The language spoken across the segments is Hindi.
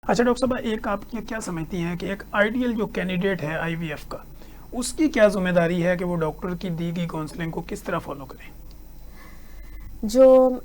अच्छा डॉक्टर साहब, एक आप ये क्या समझती हैं कि एक आइडियल जो कैंडिडेट है आईवीएफ का, उसकी क्या जिम्मेदारी है कि वो डॉक्टर की दी गई काउंसलिंग को किस तरह फॉलो करें? जो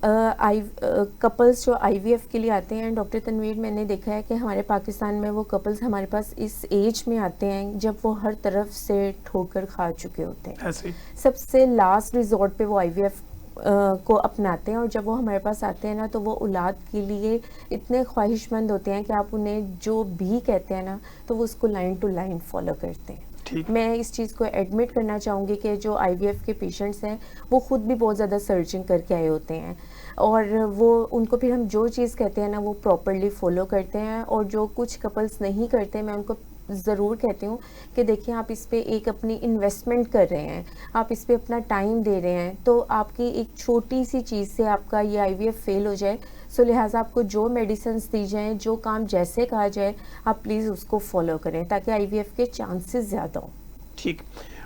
कपल्स जो आईवीएफ के लिए आते हैं डॉक्टर तनवीर, मैंने देखा है कि हमारे पाकिस्तान में वो कपल्स हमारे पास इस एज में आते हैं जब वो हर तरफ से ठोकर खा चुके होते हैं। ऐसे ही। सबसे लास्ट रिजॉर्ट पे वो आईवीएफ को अपनाते हैं, और जब वो हमारे पास आते हैं ना तो वो औलाद के लिए इतने ख्वाहिशमंद होते हैं कि आप उन्हें जो भी कहते हैं ना तो वो उसको लाइन टू लाइन फॉलो करते हैं। ठीक। मैं इस चीज़ को एडमिट करना चाहूँगी कि जो आईवीएफ के पेशेंट्स हैं वो ख़ुद भी बहुत ज़्यादा सर्चिंग करके आए होते हैं, और वो उनको फिर हम जो चीज़ कहते हैं ना वो प्रॉपरली फॉलो करते हैं। और जो कुछ कपल्स नहीं करते, मैं उनको ज़रूर कहती हूँ कि देखिए आप इस पे एक अपनी इन्वेस्टमेंट कर रहे हैं, आप इस पे अपना टाइम दे रहे हैं, तो आपकी एक छोटी सी चीज़ से आपका ये आईवीएफ फेल हो जाए, सो लिहाजा आपको जो मेडिसिन दी जाएँ, जो काम जैसे कहा जाए, आप प्लीज़ उसको फॉलो करें ताकि आईवीएफ के चांसेस ज़्यादा हों। ठीक।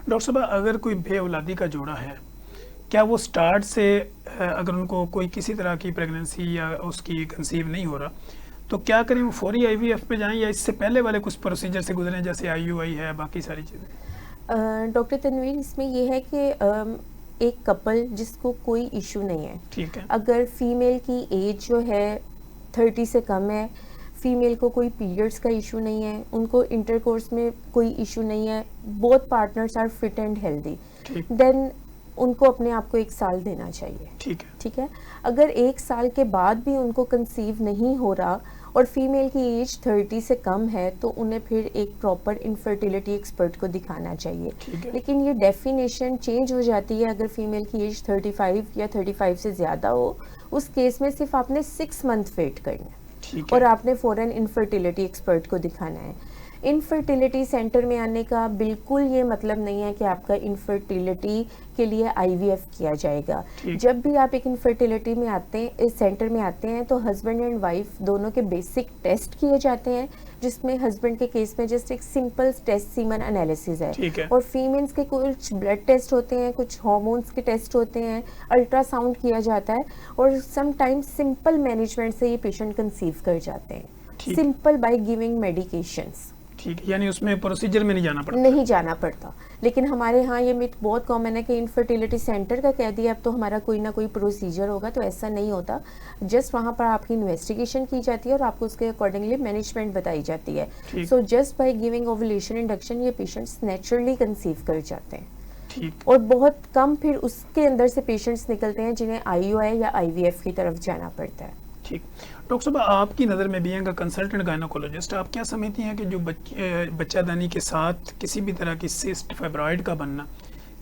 डॉक्टर साहब, अगर कोई बे औलादी का जोड़ा है, क्या वो स्टार्ट से अगर उनको कोई किसी तरह की प्रेगनेंसी या उसकी कंसीव नहीं हो रहा, तो क्या करें? वो फौरी आईवीएफ पे जाएं या इससे पहले वाले कुछ प्रोसीजर से गुजरें, जैसे आईयूआई है, बाकी सारी चीज़ें? डॉक्टर तनवीर, इसमें यह है कि एक कपल जिसको कोई इशू नहीं है, ठीक है। अगर फीमेल की एज जो है 30 से कम है, फीमेल को कोई पीरियड्स का इशू नहीं है, उनको इंटरकोर्स में कोई इशू नहीं है, both partners are fit and healthy, then उनको अपने आप को 1 साल देना चाहिए। ठीक है। अगर 1 साल के बाद भी उनको कंसीव नहीं हो रहा और फीमेल की एज 30 से कम है, तो उन्हें फिर एक प्रॉपर इनफर्टिलिटी एक्सपर्ट को दिखाना चाहिए। लेकिन ये डेफिनेशन चेंज हो जाती है अगर फीमेल की एज 35 या 35 से ज़्यादा हो। उस केस में सिर्फ आपने 6 मंथ वेट करना है और आपने फ़ौरन इनफर्टिलिटी एक्सपर्ट को दिखाना है। इनफर्टिलिटी सेंटर में आने का बिल्कुल ये मतलब नहीं है कि आपका इनफर्टिलिटी के लिए आईवीएफ किया जाएगा। जब भी आप एक इनफर्टिलिटी में आते हैं, इस सेंटर में आते हैं, तो हस्बैंड एंड वाइफ दोनों के बेसिक टेस्ट किए जाते हैं, जिसमें हस्बैंड के केस में जस्ट एक सिंपल टेस्ट सीमन एनालिसिस है, और फीमेल्स के कुछ ब्लड टेस्ट होते हैं, कुछ हार्मोन्स के टेस्ट होते हैं, अल्ट्रासाउंड किया जाता है, और समटाइम्स सिंपल मैनेजमेंट से ये पेशेंट कंसीव कर जाते हैं, सिंपल बाय गिविंग मेडिकेशंस। ठीक है, यानी उसमें प्रोसीजर में नहीं जाना पड़ता। लेकिन हमारे यहाँ ये मिथ बहुत कॉमन है कि इनफर्टिलिटी सेंटर का कह दिया अब तो हमारा कोई ना कोई प्रोसीजर होगा, तो ऐसा नहीं होता। जस्ट वहाँ पर आपकी इन्वेस्टिगेशन की जाती है और आपको उसके अकॉर्डिंगली मैनेजमेंट बताई जाती है। So just by giving ovulation induction ये पेशेंट्स नेचुरली कंसीव कर जाते हैं। और बहुत कम फिर उसके अंदर से पेशेंट्स निकलते हैं जिन्हें आईयूआई या आईवीएफ की तरफ जाना पड़ता है। ठीक। डॉक्टर साहब, आपकी नज़र में बीइंग कंसल्टेंट गायनोकोलॉजिस्ट, आप क्या समझती हैं कि जो बच्चादानी के साथ किसी भी तरह की सिस्ट फाइब्रॉइड का बनना,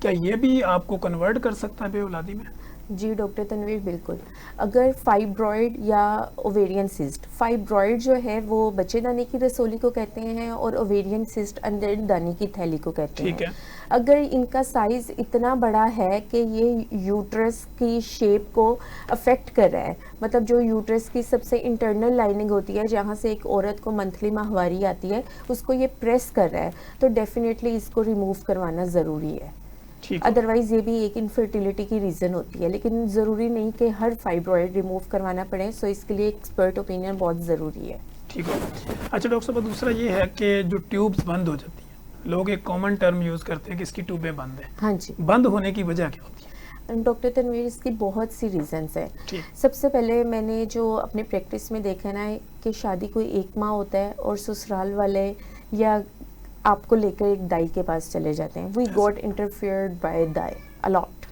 क्या ये भी आपको कन्वर्ट कर सकता है बेऔलादी में? जी डॉक्टर तनवीर, बिल्कुल। अगर फाइब्रॉइड या ओवेरियन सिस्ट, फाइब्रॉइड जो है वो बच्चेदानी की रसोली को कहते हैं और ओवेरियन सिस्ट अंदर दानी की थैली को कहते हैं। ठीक है। अगर इनका साइज़ इतना बड़ा है कि ये यूट्रस की शेप को अफेक्ट कर रहा है, मतलब जो यूट्रस की सबसे इंटरनल लाइनिंग होती है जहाँ से एक औरत को मंथली माहवारी आती है, उसको ये प्रेस कर रहा है, तो डेफिनेटली इसको रिमूव करवाना ज़रूरी है। अदरवाइज ये भी एक इनफर्टिलिटी की रीज़न होती है, लेकिन ज़रूरी नहीं कि हर फाइब्रॉइड रिमूव करवाना पड़े, सो इसके लिए एक्सपर्ट ओपिनियन बहुत ज़रूरी है। ठीक है। अच्छा डॉक्टर साहब, दूसरा ये है कि जो ट्यूब्स बंद हो जाती हैं, लोग एक कॉमन टर्म यूज़ करते हैं कि इसकी ट्यूबें बंद हैं। हाँ जी। बंद होने की वजह क्या होती है? डॉक्टर तनवीर, इसकी बहुत सी रीज़न्स हैं। सबसे पहले मैंने जो अपने प्रैक्टिस में देखा ना कि शादी कोई एक माह होता है और ससुराल वाले या आपको लेकर एक दाई के पास चले जाते हैं। We got interfered by thy a lot.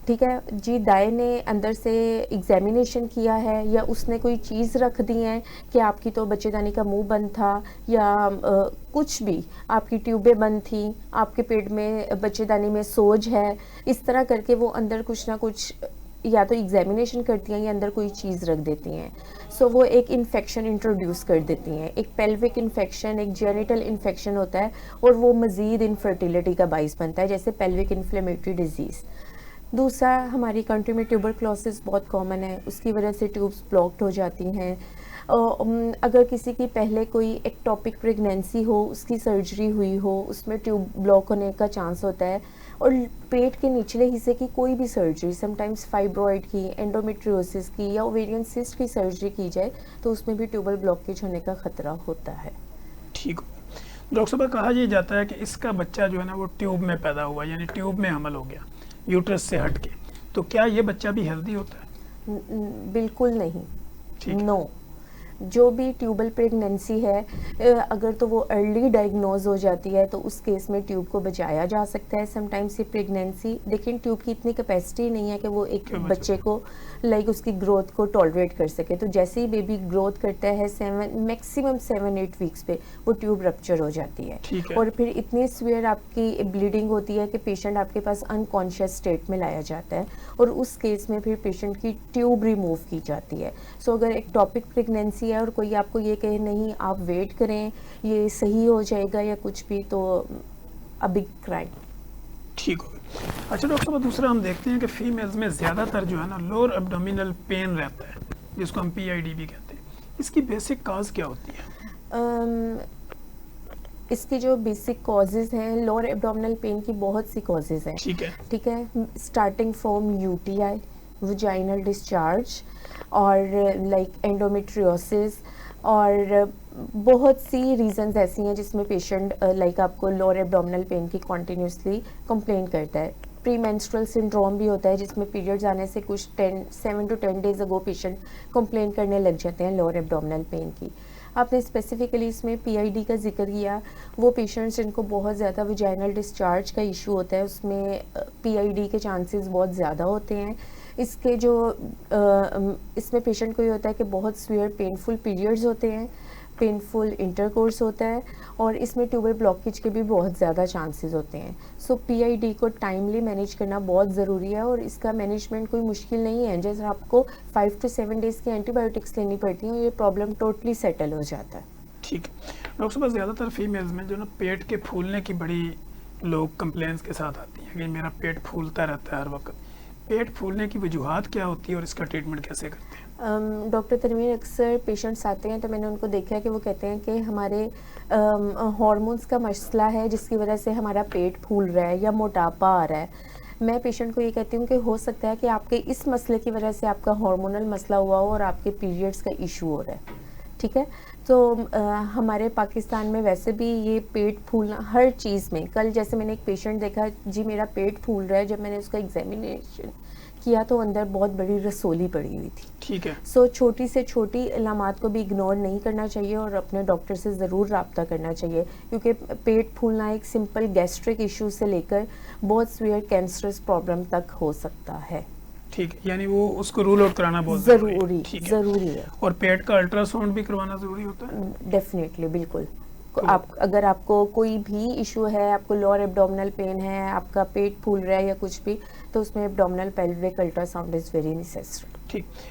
ठीक है जी, दाई ने अंदर से एग्जामिनेशन किया है या उसने कोई चीज़ रख दी है कि आपकी तो बच्चेदानी का मुंह बंद था या कुछ भी, आपकी ट्यूबें बंद थी, आपके पेट में बच्चेदानी में सोज है, इस तरह करके वो अंदर कुछ ना कुछ या तो एग्जामिनेशन करती हैं या अंदर कोई चीज़ रख देती हैं। सो वो एक इन्फेक्शन इंट्रोड्यूस कर देती हैं, एक पेल्विक इन्फेक्शन, एक जेनिटल इन्फेक्शन होता है, और वो मज़ीद इनफर्टिलिटी का बाइस बनता है, जैसे पेल्विक इन्फ्लेमेटरी डिजीज़। दूसरा, हमारी कंट्री में ट्यूबरक्लोसिस बहुत कॉमन है, उसकी वजह से ट्यूब्स ब्लॉक्ड हो जाती हैं। अगर किसी की पहले कोई एक्टोपिक प्रेगनेंसी हो, उसकी सर्जरी हुई हो, उसमें ट्यूब ब्लॉक होने का चांस होता है, और पेट के निचले हिस्से की कोई भी सर्जरी, समटाइम्स फाइब्रॉइड की, एंडोमेट्रियोसिस की या ओवेरियन सिस्ट की सर्जरी की जाए तो उसमें भी ट्यूबल ब्लॉकेज होने का खतरा होता है। ठीक हो। डॉक्टर साहब, कहा यह जाता है कि इसका बच्चा जो है ना वो ट्यूब में पैदा हुआ, यानी ट्यूब में हमल हो गया यूट्रस से हट के, तो क्या ये बच्चा भी हेल्दी होता है? बिल्कुल नहीं, ठीक है। नो। जो भी ट्यूबल प्रेगनेंसी है, अगर तो वो अर्ली डायग्नोज हो जाती है तो उस केस में ट्यूब को बचाया जा सकता है। समटाइम्स ये प्रेगनेंसी, लेकिन ट्यूब की इतनी कैपेसिटी नहीं है कि वो एक क्यों बच्चे को उसकी ग्रोथ को टॉलरेट कर सके। तो जैसे ही बेबी ग्रोथ करता है मैक्सिमम 7-8 वीक्स पे वो ट्यूब रप्चर हो जाती है। ठीक है। और फिर इतनी सीवियर आपकी ब्लीडिंग होती है कि पेशेंट आपके पास अनकॉन्शियस स्टेट में लाया जाता है और उस केस में फिर पेशेंट की ट्यूब रिमूव की जाती है। सो अगर एक टॉपिक प्रेगनेंसी है और कोई आपको ये कहे नहीं आप वेट करें ये सही हो जाएगा या कुछ भी, तो अ बिग क्राइम। ठीक हो। अच्छा डॉक्टर साहब, दूसरा हम देखते हैं कि फीमेल्स में ज़्यादातर जो है ना लोअर एब्डोमिनल पेन रहता है, जिसको हम PID भी कहते हैं। इसकी बेसिक काज क्या होती है? इसकी जो बेसिक कॉजेज़ हैं, लोअर एब्डोमिनल पेन की बहुत सी कॉजेज़ हैं। ठीक है। ठीक है, starting from UTI, vaginal discharge, और लाइक एंडोमेट्रियोसिस, और बहुत सी रीजंस ऐसी हैं जिसमें पेशेंट लाइक आपको लोअर एब्डोमिनल पेन की कॉन्टिन्यूसली कंप्लेन करता है। प्री मेंस्ट्रुअल सिंड्रोम भी होता है जिसमें पीरियड्स आने से कुछ 7 to 10 days ago patient complain करने लग जाते हैं लोअर एब्डोमिनल पेन की। आपने स्पेसिफिकली इसमें PID का जिक्र किया, वो पेशेंट्स जिनको बहुत ज़्यादा वजाइनल डिस्चार्ज का इशू होता है उसमें PID के चांसेस बहुत ज़्यादा होते हैं। इसके जो इसमें पेशेंट को ये होता है कि बहुत सीवियर पेनफुल पीरियड्स होते हैं, पेनफुल इंटरकोर्स होता है, और इसमें ट्यूबल ब्लॉकेज के भी बहुत ज़्यादा चांसेस होते हैं। सो PID को टाइमली मैनेज करना बहुत ज़रूरी है और इसका मैनेजमेंट कोई मुश्किल नहीं है। जैसे आपको 5 to 7 डेज़ की एंटीबायोटिक्स लेनी पड़ती हैं और ये प्रॉब्लम टोटली सेटल हो जाता है। ठीक है। डॉक्टर साहब, ज़्यादातर फीमेल्स में जो ना पेट के फूलने की बड़ी लोग कंप्लेंट्स के साथ आती हैं कि मेरा पेट फूलता रहता है हर वक्त। पेट फूलने की वजूहात क्या होती है और इसका ट्रीटमेंट कैसे करते हैं? डॉक्टर तनवीर, अक्सर पेशेंट्स आते हैं तो मैंने उनको देखा है कि वो कहते हैं कि हमारे हार्मोन्स का मसला है जिसकी वजह से हमारा पेट फूल रहा है या मोटापा आ रहा है। मैं पेशेंट को ये कहती हूँ कि हो सकता है कि आपके इस मसले की वजह से आपका हार्मोनल मसला हुआ हो और आपके पीरियड्स का इशू हो रहा है। ठीक है, तो हमारे पाकिस्तान में वैसे भी ये पेट फूलना हर चीज़ में, कल जैसे मैंने एक पेशेंट देखा, जी मेरा पेट फूल रहा है, जब मैंने उसका एग्जामिनेशन किया तो अंदर बहुत बड़ी रसोली पड़ी हुई थी। ठीक है। सो छोटी से छोटी अलामात को भी इग्नोर नहीं करना चाहिए और अपने डॉक्टर से ज़रूर रब्ता करना चाहिए, क्योंकि पेट फूलना एक सिंपल गैस्ट्रिक इशू से लेकर बहुत सीवियर कैंसरस प्रॉब्लम तक हो सकता है। ठीक है, यानी वो उसको रूल आउट कराना बहुत ज़रूरी ठीक है। ज़रूरी है। और पेट का अल्ट्रासाउंड भी करवाना ज़रूरी होता है? डेफिनेटली, बिल्कुल। आप अगर आपको कोई भी इशू है, आपको लोअर एब्डोमिनल पेन है, आपका पेट फूल रहा है या कुछ भी, तो उसमें abdominal pelvic ultrasound is very necessary. ठीक।